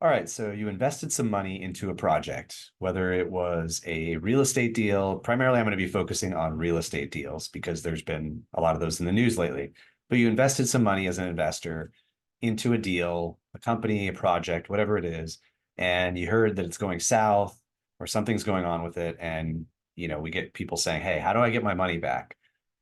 All right, so you invested some money into a project, whether it was a real estate deal. Primarily, I'm going to be focusing on real estate deals because there's been a lot of those in the news lately. But you invested some money as an investor into a deal, a company, a project, whatever it is, and you heard that it's going south or something's going on with it. And, we get people saying, hey, how do I get my money back?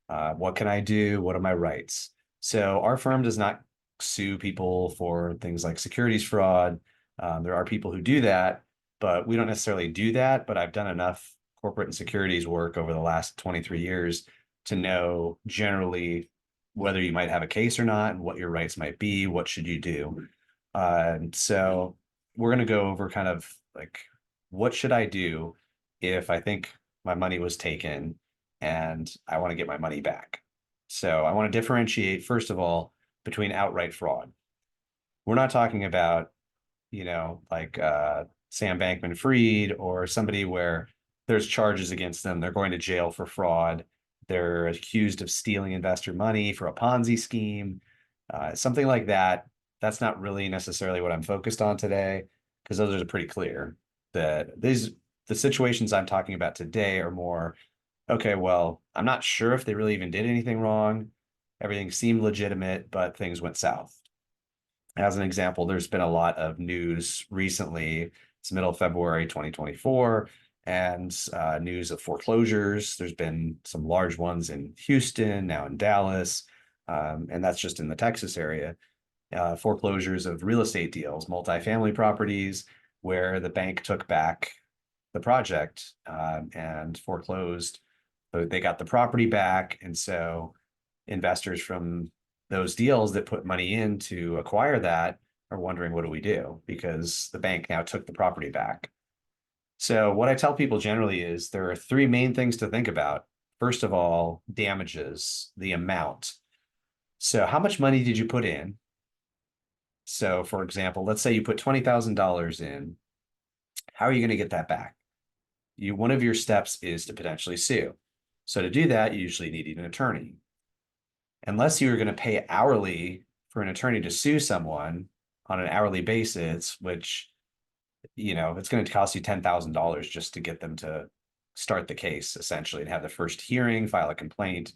What can I do? What are my rights? So our firm does not sue people for things like securities fraud. There are people who do that, but we don't necessarily do that. But I've done enough corporate and securities work over the last 23 years to know generally whether you might have a case or not, and what your rights might be, what should you do. So we're going to go over kind of like, what should I do if I think my money was taken and I want to get my money back? So I want to differentiate, first of all, between outright fraud. We're not talking about, like Sam Bankman-Fried or somebody where there's charges against them. They're going to jail for fraud. They're accused of stealing investor money for a Ponzi scheme, something like that. That's not really necessarily what I'm focused on today, because those are pretty clear that the situations I'm talking about today are more, okay, well, I'm not sure if they really even did anything wrong. Everything seemed legitimate, but things went south. As an example, there's been a lot of news recently. It's middle of February 2024, and news of foreclosures. There's been some large ones in Houston, now in Dallas, and that's just in the Texas area. Foreclosures of real estate deals, multifamily properties, where the bank took back the project and foreclosed. But they got the property back, and so investors from those deals that put money in to acquire that are wondering, what do we do? Because the bank now took the property back. So what I tell people generally is there are three main things to think about. First of all, damages, the amount. So how much money did you put in? So for example, let's say you put $20,000 in. How are you going to get that back? One of your steps is to potentially sue. So to do that, you usually need an attorney. Unless you're going to pay hourly for an attorney to sue someone on an hourly basis, which, it's going to cost you $10,000 just to get them to start the case, essentially, and have the first hearing, file a complaint,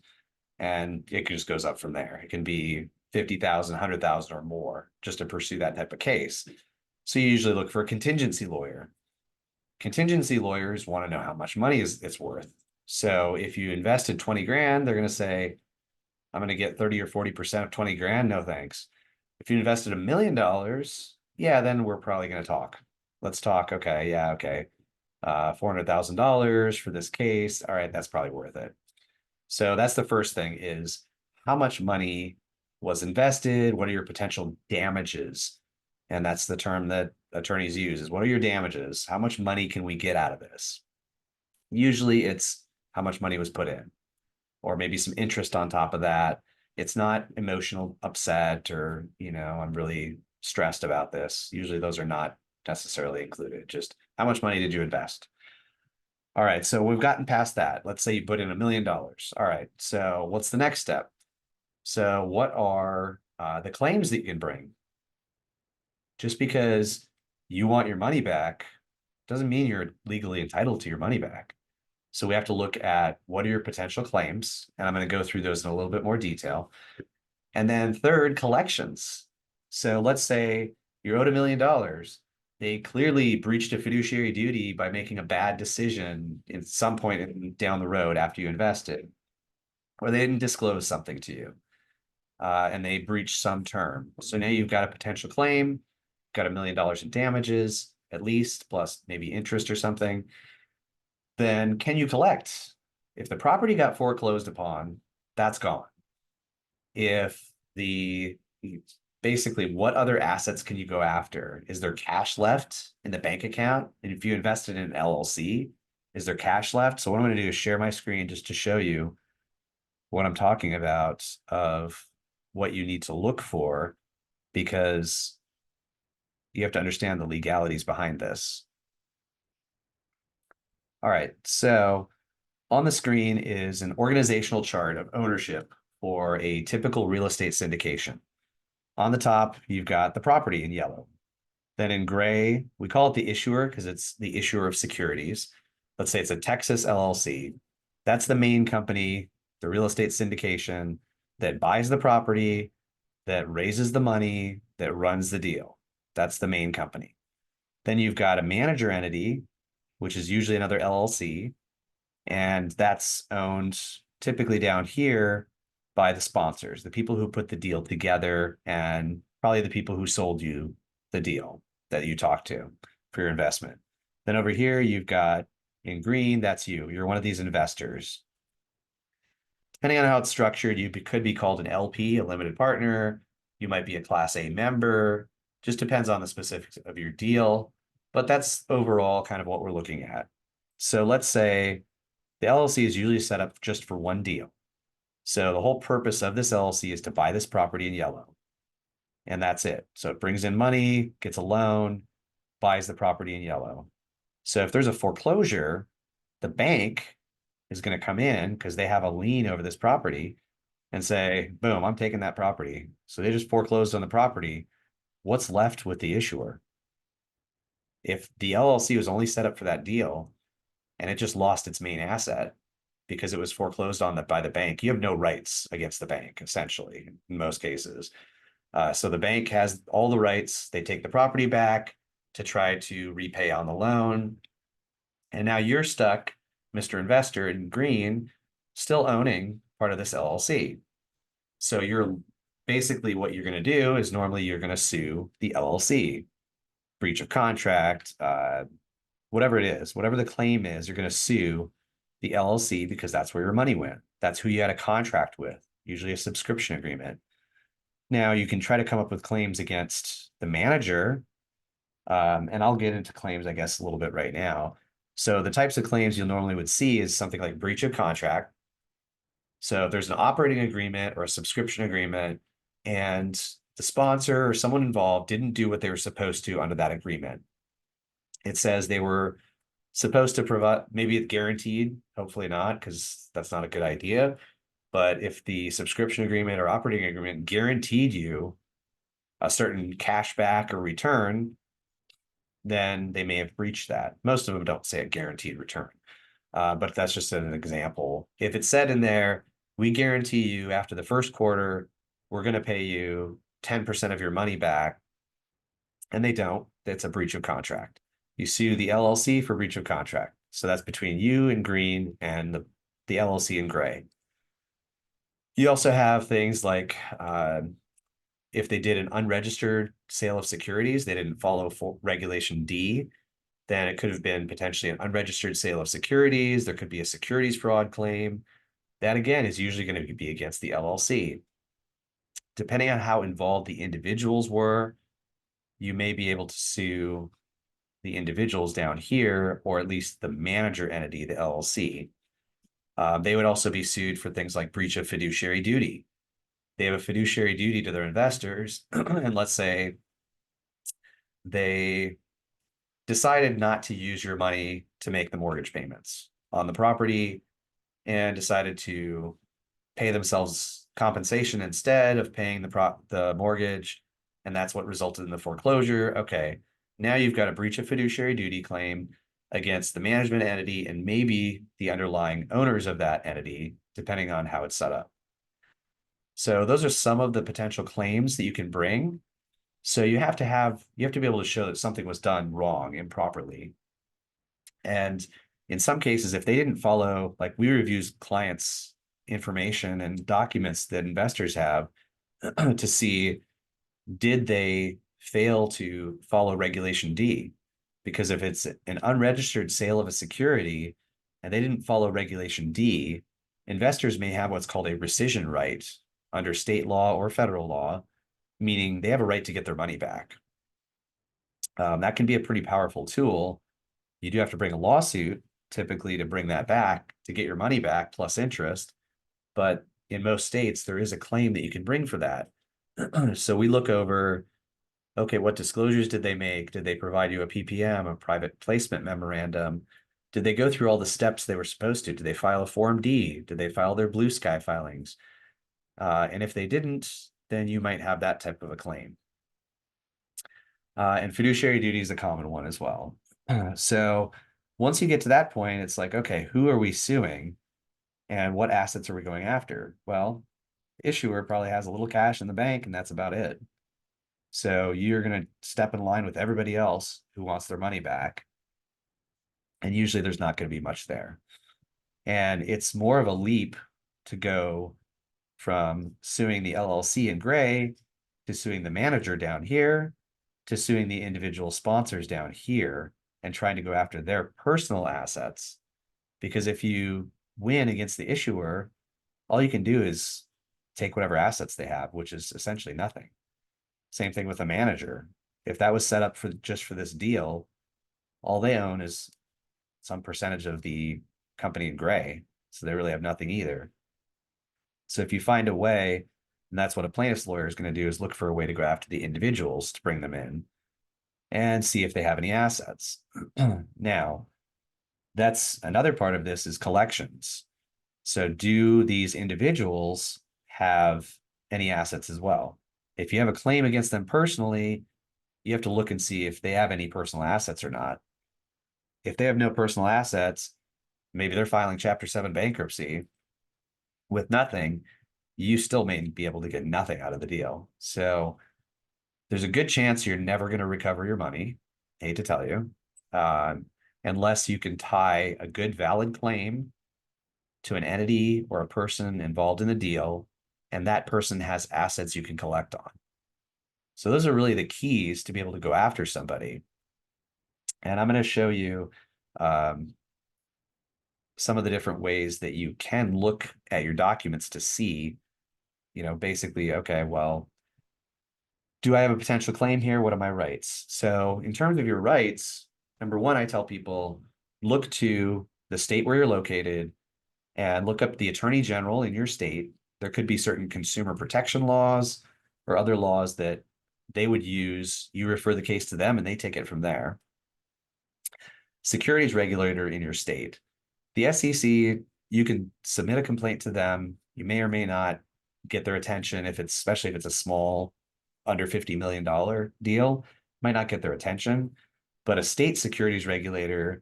and it just goes up from there. It can be 50,000, 100,000 or more just to pursue that type of case. So you usually look for a contingency lawyer. Contingency lawyers want to know how much money it's worth. So if you invested 20 grand, they're going to say, I'm going to get 30 or 40% of 20 grand. No, thanks. If you invested $1 million, yeah, then we're probably going to talk. Let's talk. Okay. Yeah. Okay. $400,000 for this case. All right. That's probably worth it. So that's the first thing, is how much money was invested? What are your potential damages? And that's the term that attorneys use, is what are your damages? How much money can we get out of this? Usually it's how much money was put in, or maybe some interest on top of that. It's not emotional upset or, I'm really stressed about this. Usually those are not necessarily included. Just how much money did you invest? All right, so we've gotten past that. Let's say you put in $1 million. All right, so what's the next step? So what are the claims that you can bring? Just because you want your money back doesn't mean you're legally entitled to your money back. So we have to look at, what are your potential claims? And I'm going to go through those in a little bit more detail. And then third, collections. So let's say you're owed $1 million. They clearly breached a fiduciary duty by making a bad decision at some point down the road after you invested, or they didn't disclose something to you, and they breached some term. So now you've got a potential claim, got $1 million in damages, at least, plus maybe interest or something. Then can you collect? If the property got foreclosed upon, that's gone. If basically, what other assets can you go after? Is there cash left in the bank account? And if you invested in an LLC, is there cash left? So what I'm going to do is share my screen just to show you what I'm talking about, of what you need to look for, because you have to understand the legalities behind this. All right, so on the screen is an organizational chart of ownership for a typical real estate syndication. On the top, you've got the property in yellow. Then in gray, we call it the issuer because it's the issuer of securities. Let's say it's a Texas LLC. That's the main company, the real estate syndication that buys the property, that raises the money, that runs the deal. That's the main company. Then you've got a manager entity, which is usually another LLC, and that's owned typically down here by the sponsors, the people who put the deal together, and probably the people who sold you the deal that you talked to for your investment. Then over here, you've got in green, that's you. You're one of these investors. Depending on how it's structured, you could be called an LP, a limited partner. You might be a Class A member. Just depends on the specifics of your deal. But that's overall kind of what we're looking at. So let's say the LLC is usually set up just for one deal. So the whole purpose of this LLC is to buy this property in yellow. And that's it. So it brings in money, gets a loan, buys the property in yellow. So if there's a foreclosure, the bank is going to come in because they have a lien over this property and say, boom, I'm taking that property. So they just foreclosed on the property. What's left with the issuer? If the LLC was only set up for that deal and it just lost its main asset because it was foreclosed on by the bank, you have no rights against the bank, essentially, in most cases. So the bank has all the rights. They take the property back to try to repay on the loan. And now you're stuck, Mr. Investor in green, still owning part of this LLC. So you're basically what you're going to do is normally you're going to sue the LLC, breach of contract, whatever it is, whatever the claim is, you're going to sue the LLC because that's where your money went. That's who you had a contract with, usually a subscription agreement. Now you can try to come up with claims against the manager, and I'll get into claims, I guess, a little bit right now. So the types of claims you normally would see is something like breach of contract. So if there's an operating agreement or a subscription agreement, and the sponsor or someone involved didn't do what they were supposed to under that agreement. It says they were supposed to provide, maybe it's guaranteed, hopefully not, because that's not a good idea. But if the subscription agreement or operating agreement guaranteed you a certain cash back or return, then they may have breached that. Most of them don't say a guaranteed return, but that's just an example. If it said in there, we guarantee you after the first quarter, we're going to pay you 10% of your money back, and they don't, that's a breach of contract. You sue the LLC for breach of contract. So that's between you in green and the LLC in gray. You also have things like if they did an unregistered sale of securities, they didn't follow Regulation D, then it could have been potentially an unregistered sale of securities. There could be a securities fraud claim. That, again, is usually going to be against the LLC. Depending on how involved the individuals were, you may be able to sue the individuals down here, or at least the manager entity, the LLC. They would also be sued for things like breach of fiduciary duty. They have a fiduciary duty to their investors, and let's say they decided not to use your money to make the mortgage payments on the property and decided to pay themselves compensation instead of paying the mortgage, and that's what resulted in the foreclosure. Okay, now you've got a breach of fiduciary duty claim against the management entity and maybe the underlying owners of that entity, depending on how it's set up. So those are some of the potential claims that you can bring. So you have to be able to show that something was done wrong, improperly. And in some cases, if they didn't follow, like we review clients' information and documents that investors have to see, did they fail to follow Regulation D? Because if it's an unregistered sale of a security and they didn't follow Regulation D, investors may have what's called a rescission right under state law or federal law, meaning they have a right to get their money back. That can be a pretty powerful tool. You do have to bring a lawsuit typically to bring that back, to get your money back plus interest. But in most states, there is a claim that you can bring for that. So we look over, okay, what disclosures did they make? Did they provide you a PPM, a private placement memorandum? Did they go through all the steps they were supposed to? Did they file a Form D? Did they file their Blue Sky filings? And if they didn't, then you might have that type of a claim. And fiduciary duty is a common one as well. So once you get to that point, it's like, okay, who are we suing and what assets are we going after? Well, the issuer probably has a little cash in the bank and that's about it. So you're going to step in line with everybody else who wants their money back. And usually there's not going to be much there. And it's more of a leap to go from suing the LLC in gray to suing the manager down here to suing the individual sponsors down here and trying to go after their personal assets. Because if you win against the issuer, all you can do is take whatever assets they have, which is essentially nothing. Same thing with a manager. If that was set up for just for this deal, all they own is some percentage of the company in gray. So they really have nothing either. So if you find a way, and that's what a plaintiff's lawyer is going to do, is look for a way to go after the individuals to bring them in and see if they have any assets. Now, that's another part of this is collections. So do these individuals have any assets as well? If you have a claim against them personally, you have to look and see if they have any personal assets or not. If they have no personal assets, maybe they're filing Chapter 7 bankruptcy with nothing, you still may be able to get nothing out of the deal. So there's a good chance you're never going to recover your money. I hate to tell you, unless you can tie a good valid claim to an entity or a person involved in the deal, and that person has assets you can collect on. So those are really the keys to be able to go after somebody. And I'm going to show you some of the different ways that you can look at your documents to see, basically, okay, well, do I have a potential claim here? What are my rights? So in terms of your rights, number one, I tell people, look to the state where you're located and look up the attorney general in your state. There could be certain consumer protection laws or other laws that they would use. You refer the case to them and they take it from there. Securities regulator in your state. The SEC, you can submit a complaint to them. You may or may not get their attention especially if it's a small under $50 million deal, might not get their attention. But a state securities regulator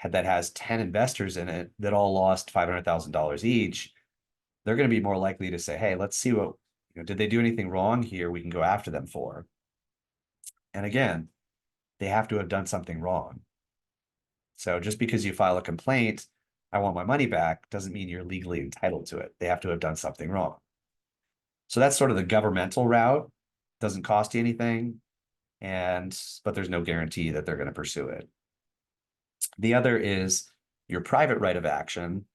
that has 10 investors in it that all lost $500,000 each, they're going to be more likely to say, hey, let's see what, did they do anything wrong here we can go after them for? And again, they have to have done something wrong. So just because you file a complaint, I want my money back, doesn't mean you're legally entitled to it. They have to have done something wrong. So that's sort of the governmental route. Doesn't cost you anything, but there's no guarantee that they're going to pursue it. The other is your private right of action,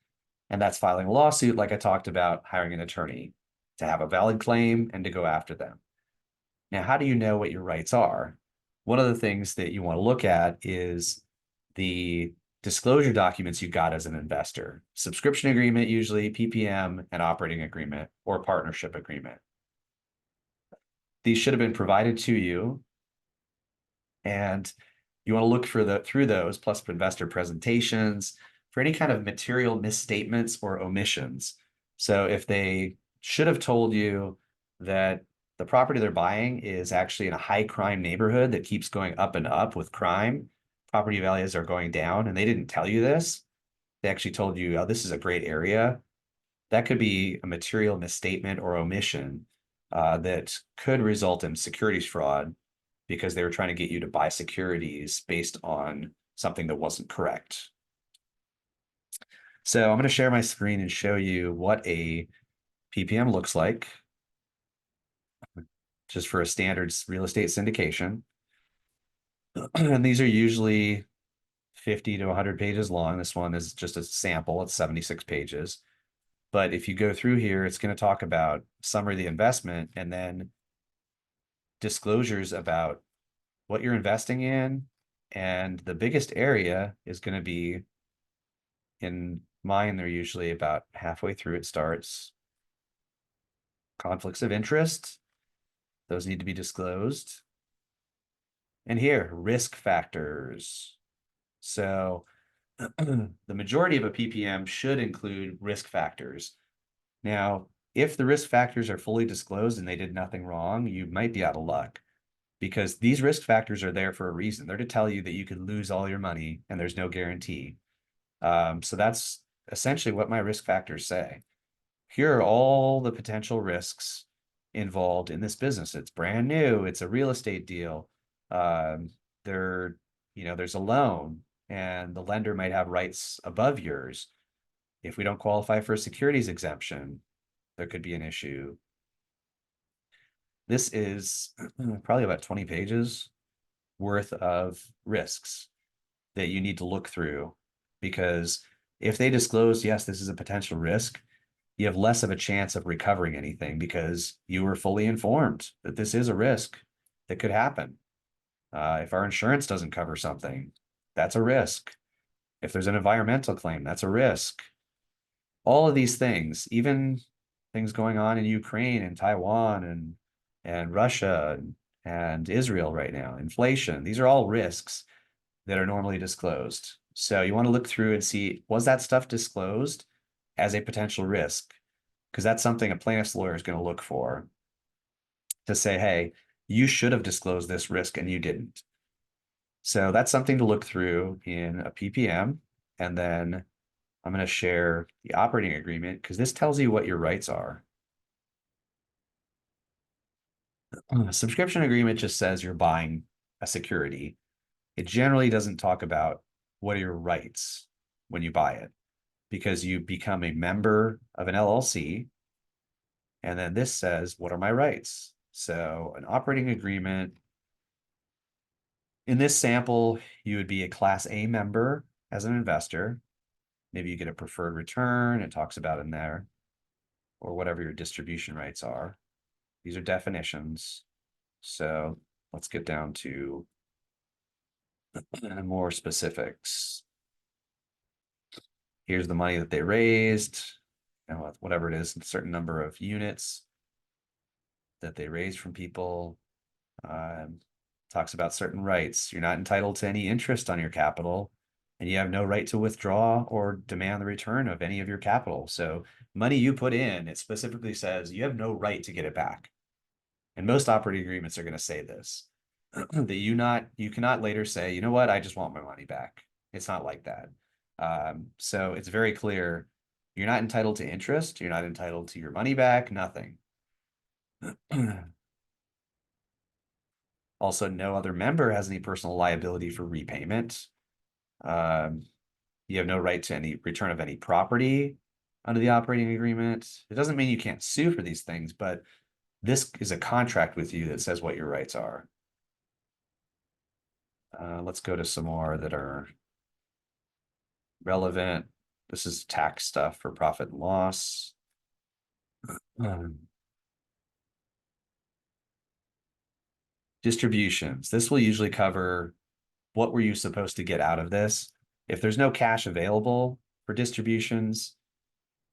and that's filing a lawsuit, like I talked about, hiring an attorney to have a valid claim and to go after them. Now, how do you know what your rights are? One of the things that you want to look at is the disclosure documents you got as an investor. Subscription agreement, usually PPM, and operating agreement or partnership agreement. These should have been provided to you, and you want to look through those, plus investor presentations, for any kind of material misstatements or omissions. So if they should have told you that the property they're buying is actually in a high crime neighborhood that keeps going up and up with crime, property values are going down, and they didn't tell you this, they actually told you, oh, this is a great area, that could be a material misstatement or omission that could result in securities fraud because they were trying to get you to buy securities based on something that wasn't correct. So I'm going to share my screen and show you what a PPM looks like just for a standard real estate syndication. And these are usually 50 to 100 pages long. This one is just a sample. It's 76 pages. But if you go through here, it's going to talk about summary of the investment and then disclosures about what you're investing in. And the biggest area is going to be, in mine, they're usually about halfway through it starts. Conflicts of interest, those need to be disclosed. And here, risk factors. So the majority of a PPM should include risk factors. Now, if the risk factors are fully disclosed and they did nothing wrong, you might be out of luck because these risk factors are there for a reason. They're to tell you that you could lose all your money and there's no guarantee. So that's essentially what my risk factors say. Here are all the potential risks involved in this business. It's brand new. It's a real estate deal. Um, there, there's a loan, and the lender might have rights above yours. If we don't qualify for a securities exemption, there could be an issue. This is probably about 20 pages worth of risks that you need to look through, because if they disclose, yes, this is a potential risk, you have less of a chance of recovering anything because you were fully informed that this is a risk that could happen. If our insurance doesn't cover something, that's a risk. If there's an environmental claim, that's a risk. All of these things, even things going on in Ukraine and Taiwan and Russia and Israel right now, inflation, these are all risks that are normally disclosed. So you want to look through and see, was that stuff disclosed as a potential risk? Because that's something a plaintiff's lawyer is going to look for, to say, hey, you should have disclosed this risk and you didn't. So that's something to look through in a PPM. And then I'm going to share the operating agreement, because this tells you what your rights are. A subscription agreement just says you're buying a security. It generally doesn't talk about what are your rights when you buy it, because you become a member of an LLC. And then this says, what are my rights? So an operating agreement, in this sample, you would be a Class A member as an investor. Maybe you get a preferred return, it talks about in there, or whatever your distribution rights are. These are definitions. So let's get down to more specifics. Here's the money that they raised, and whatever it is, a certain number of units that they raised from people. Talks about certain rights. You're not entitled to any interest on your capital, and you have no right to withdraw or demand the return of any of your capital. So money you put in, it specifically says you have no right to get it back. And most operating agreements are going to say this, that you cannot later say, you know what, I just want my money back. It's not like that. So it's very clear, you're not entitled to interest, you're not entitled to your money back, nothing. Also, no other member has any personal liability for repayment. You have no right to any return of any property under the operating agreement. It doesn't mean you can't sue for these things, but this is a contract with you that says what your rights are. Let's go to some more that are relevant. This is tax stuff for profit and loss. Distributions. This will usually cover what were you supposed to get out of this. If there's no cash available for distributions,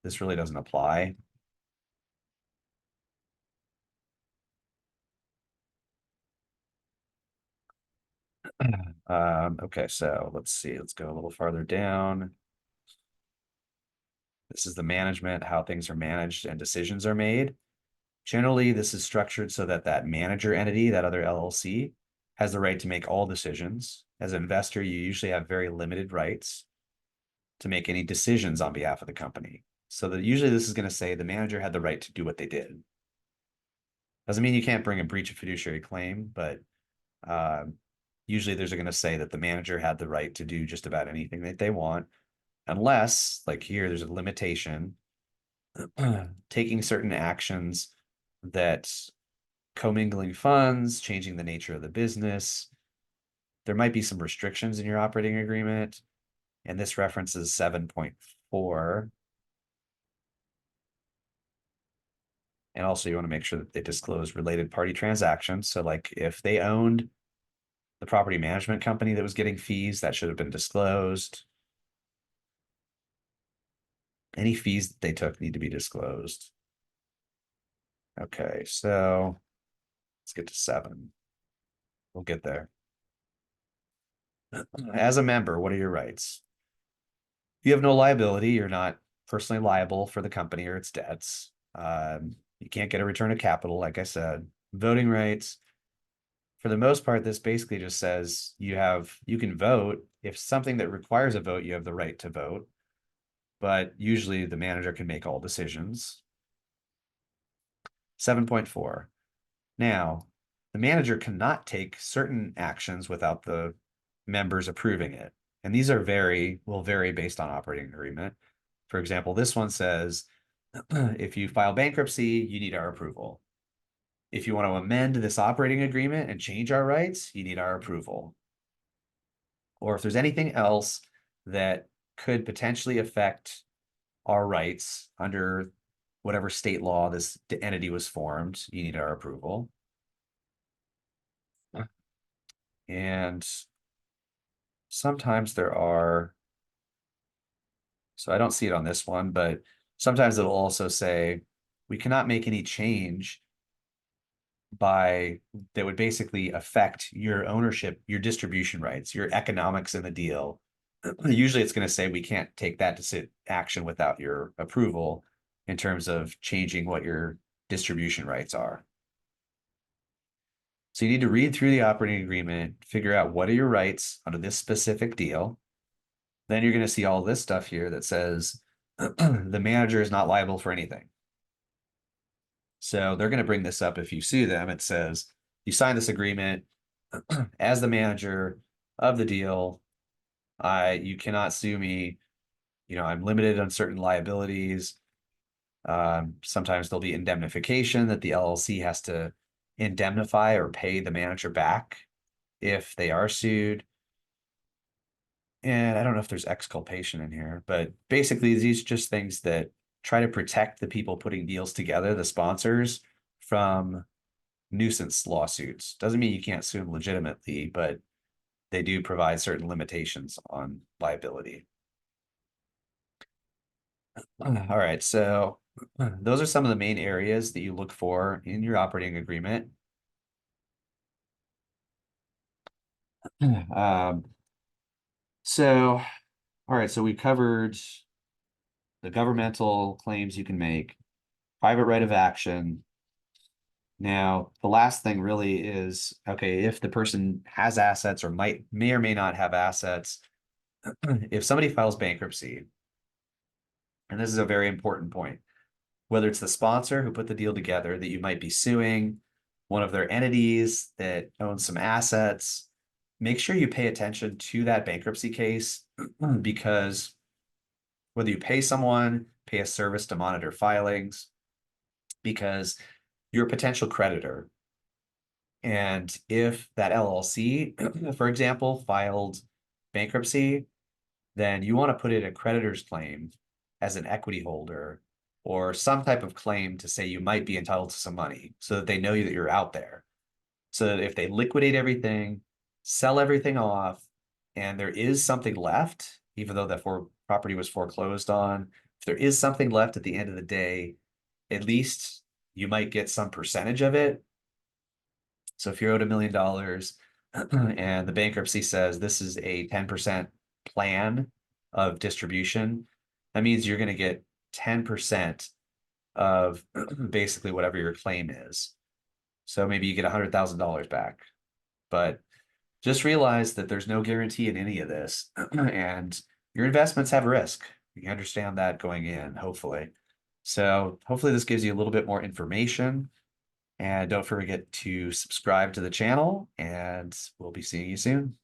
this really doesn't apply. Okay, so let's see. Let's go a little farther down. This is the management, how things are managed and decisions are made. Generally, this is structured so that that manager entity, that other LLC, has the right to make all decisions. As an investor, you usually have very limited rights to make any decisions on behalf of the company. So that usually this is going to say the manager had the right to do what they did. Doesn't mean you can't bring a breach of fiduciary claim, but usually there's going to say that the manager had the right to do just about anything that they want, unless, like here, there's a limitation, taking certain actions that commingling funds, changing the nature of the business. There might be some restrictions in your operating agreement, and this references 7.4. And also you want to make sure that they disclose related party transactions. So like if they owned the property management company that was getting fees, that should have been disclosed. Any fees that they took need to be disclosed. Okay, so let's get to 7. We'll get there. As a member, what are your rights? You have no liability. You're not personally liable for the company or its debts. You can't get a return of capital, like I said. Voting rights. for the most part, this basically just says you can vote. If something that requires a vote, you have the right to vote. But usually the manager can make all decisions. 7.4. Now, the manager cannot take certain actions without the members approving it. And these will vary based on operating agreement. For example, this one says, if you file bankruptcy, you need our approval. If you want to amend this operating agreement and change our rights, you need our approval. Or if there's anything else that could potentially affect our rights under whatever state law this entity was formed, you need our approval. And sometimes there are, so I don't see it on this one, but sometimes it'll also say, we cannot make any change that would basically affect your ownership, your distribution rights, your economics in the deal. Usually it's going to say we can't take that action without your approval in terms of changing what your distribution rights are. So you need to read through the operating agreement, figure out what are your rights under this specific deal. Then you're going to see all this stuff here that says the manager is not liable for anything. So they're going to bring this up if you sue them. It says you sign this agreement as the manager of the deal. You cannot sue me. I'm limited on certain liabilities. Sometimes there'll be indemnification that the LLC has to indemnify or pay the manager back if they are sued. And I don't know if there's exculpation in here, but basically these are just things that try to protect the people putting deals together, the sponsors, from nuisance lawsuits. Doesn't mean you can't sue them legitimately, but they do provide certain limitations on liability. All right, so those are some of the main areas that you look for in your operating agreement. So, all right, so we covered the governmental claims you can make, private right of action. Now, the last thing really is, okay, if the person has assets or may or may not have assets, if somebody files bankruptcy, and this is a very important point, whether it's the sponsor who put the deal together that you might be suing, one of their entities that owns some assets, make sure you pay attention to that bankruptcy case because whether you pay someone, pay a service to monitor filings, because you're a potential creditor. And if that LLC, for example, filed bankruptcy, then you want to put in a creditor's claim as an equity holder or some type of claim to say you might be entitled to some money so that they know that you're out there. So that if they liquidate everything, sell everything off, and there is something left, even though that property was foreclosed on, if there is something left at the end of the day, at least you might get some percentage of it. So if you're owed $1 million and the bankruptcy says this is a 10% plan of distribution, that means you're going to get 10% of basically whatever your claim is. So maybe you get $100,000 back, but just realize that there's no guarantee in any of this and your investments have risk. You understand that going in, hopefully. So hopefully this gives you a little bit more information. And don't forget to subscribe to the channel, and we'll be seeing you soon.